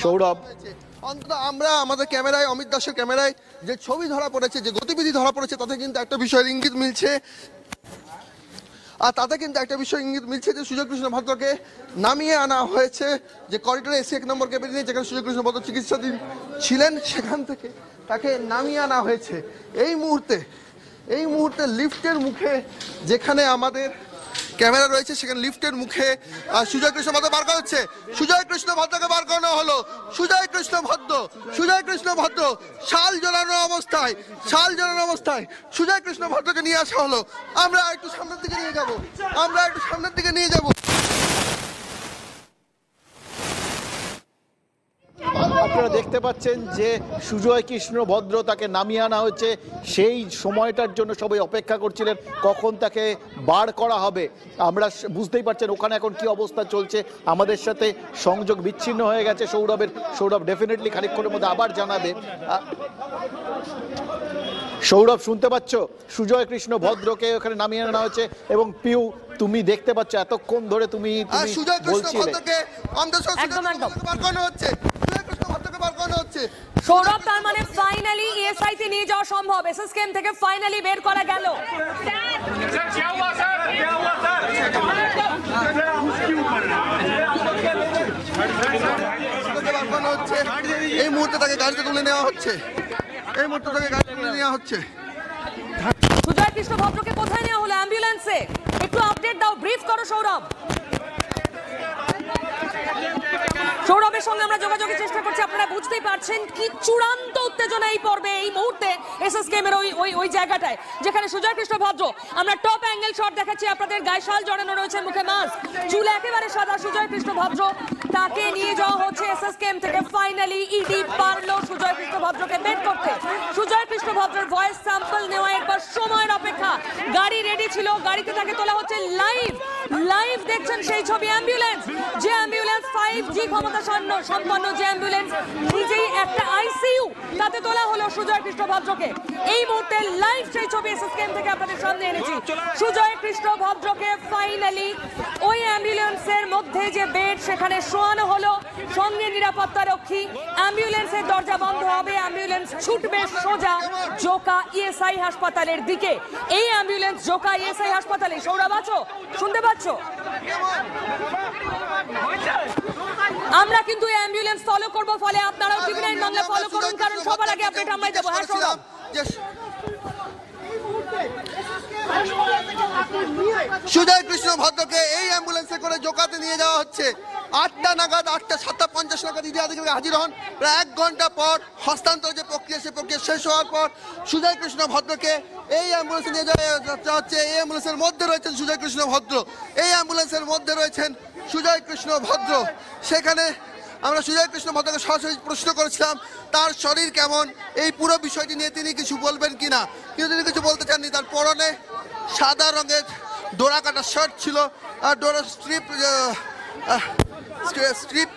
সৌরভ, অন্তত আমরা আমাদের ক্যামেরায়, অমিত দাসের ক্যামেরায় যে ছবি ধরা পড়েছে, যে গতিবিধি ধরা পড়েছে, তাতে কিন্তু একটা বিষয়ের ইঙ্গিত মিলছে। আর তাতে কিন্তু একটা বিষয় ইঙ্গিত মিলছে যে সুজয় কৃষ্ণ ভদ্রকে নামিয়ে আনা হয়েছে যে করিডোরে এসি 1 নম্বর ক্যাবিনে, যেখানে সুজয় কৃষ্ণ ভদ্র চিকিৎসাধীন ছিলেন, সেখান থেকে তাকে নামিয়ে আনা হয়েছে। এই মুহূর্তে লিফটের মুখে, যেখানে আমাদের ক্যামেরা রয়েছে, সেখানে লিফটের মুখে সুজয় কৃষ্ণ ভদ্র বার করা হচ্ছে। সুজয় কৃষ্ণ ভদ্রকে বার করানো হলো। সুজয় কৃষ্ণ ভদ্র শাল জড়ানো অবস্থায় সুজয় কৃষ্ণ ভদ্রকে নিয়ে আসা হলো। আমরা একটু সামনের দিকে নিয়ে যাব। আপনারা দেখতে পাচ্ছেন যে সুজয় কৃষ্ণ ভদ্র, তাকে নামিয়ে আনা হয়েছে। সেই সময়টার জন্য সবাই অপেক্ষা করছিলেন কখন তাকে বার করা হবে। আমরা বুঝতেই পারছেন ওখানে এখন কি অবস্থা চলছে। আমাদের সাথে সংযোগ বিচ্ছিন্ন হয়ে গেছে সৌরভ ডেফিনেটলি খানিকক্ষণের মধ্যে আবার জানাবে। সৌরভ, শুনতে পাচ্ছ? সুজয় কৃষ্ণ ভদ্রকে ওখানে নামিয়ে আনা হয়েছে এবং পিউ, তুমি দেখতে পাচ্ছ এতক্ষণ ধরে তুমি বলছিলে সৌরভ, তার মানে ফাইনালি ইএসআই তে নিয়ে যাওয়া সম্ভব, এসএসকেএম থেকে ফাইনালি বের করা গেল। এই মুহূর্তে তাকে গাড়িতে তুলে নেওয়া হচ্ছে। সুজয় কৃষ্ণ ভদ্রকে কোথায় নেওয়া হলো? অ্যাম্বুলেন্সে। একটু আপডেট দাও, ব্রিফ করো সৌরভ। সৌরভের সঙ্গে আমরা যোগাযোগের চেষ্টা করছি। আপনারা বুঝতেই পারছেন কি চূড়ান্ত উত্তেজনা এই পর্বে, এই মুহূর্তে এসএসকেএম এর ওই জায়গাটায়, যেখানে সুজয় কৃষ্ণ ভদ্র, আমরা টপ অ্যাঙ্গেল শট দেখাচ্ছি আপনাদের, গায়ে শাল জড়ানো রয়েছে, মুখে মাস্ক, চুল একেবারে সাদা সুজয় কৃষ্ণ ভদ্র, তাকে নিয়ে যাওয়া হচ্ছে এসএসকেএম থেকে। ফাইনালি ইডি পারলো সুজয় কৃষ্ণ ভদ্রকে বের করতে। সুজয় কৃষ্ণ ভদ্রের ভয়েস স্যাম্পল নেওয়া একবার সময়ের অপেক্ষা। গাড়ি রেডি ছিল, গাড়িতে তাকে তোলা হচ্ছে। লাইভ দেখছেন সেই ছবি। অ্যাম্বুলেন্স, যে অ্যাম্বুলেন্স 5G ক্ষমতা সম্পন্ন, যে অ্যাম্বুলেন্স নিজেই একটা আইসিইউ, তাতে তোলা হলো সুজয় কৃষ্ণ ভদ্রকে। এই মুহূর্তে লাইভ সেই ছবি এসএসকেএম থেকে আপনাদের সামনে এনেছি। সুজয় কৃষ্ণ ভদ্রকে ফাইনালি ওই অ্যাম্বুলেন্সের মধ্যে যে বেড, সেখানে শোয়ানো হলো, সঙ্গে নিরাপত্তা রক্ষী। অ্যাম্বুলেন্সের দরজা বন্ধ হবে, অ্যাম্বুলেন্স ছুটবে সোজা জোকা ইএসআই হাসপাতালের দিকে। এই অ্যাম্বুলেন্স জোকা ইএসআই হাসপাতালে। সৌরভ আছো? শুনতে পাচ্ছ? আমরা কিন্তু অ্যাম্বুলেন্স ফলো করব, ফলে আপনারাও টিভি9 বাংলা ফলো করুন, কারণ সবার আগে আপডেট আমরাই দেবো। হ্যাঁ সৌরভ, সুজয় কৃষ্ণ ভদ্রকে এই অ্যাম্বুলেন্সে করে জোকাতে নিয়ে যাওয়া হচ্ছে। 8টা নাগাদ, 8:50 নাগাদ ইডি আধিকারিক হাজির হন। প্রায় 1 ঘন্টা পর হস্তান্তর যে প্রক্রিয়া, সে প্রক্রিয়া শেষ হওয়ার পর সুজয় কৃষ্ণ ভদ্রকে এই অ্যাম্বুলেন্সে নিয়ে যাওয়া হচ্ছে। এই অ্যাম্বুলেন্সের মধ্যে রয়েছেন সুজয় কৃষ্ণ ভদ্র। সেখানে আমরা সুজয় কৃষ্ণ ভদ্রকে সরাসরি প্রশ্ন করেছিলাম তার শরীর কেমন, এই পুরো বিষয়টি নিয়ে তিনি কিছু বলবেন কিনা, কিন্তু তিনি কিছু বলতে চাননি। তার পরনে সাদা রঙের ডোরা কাটা শার্ট ছিল, আর ডোরা স্ট্রিপ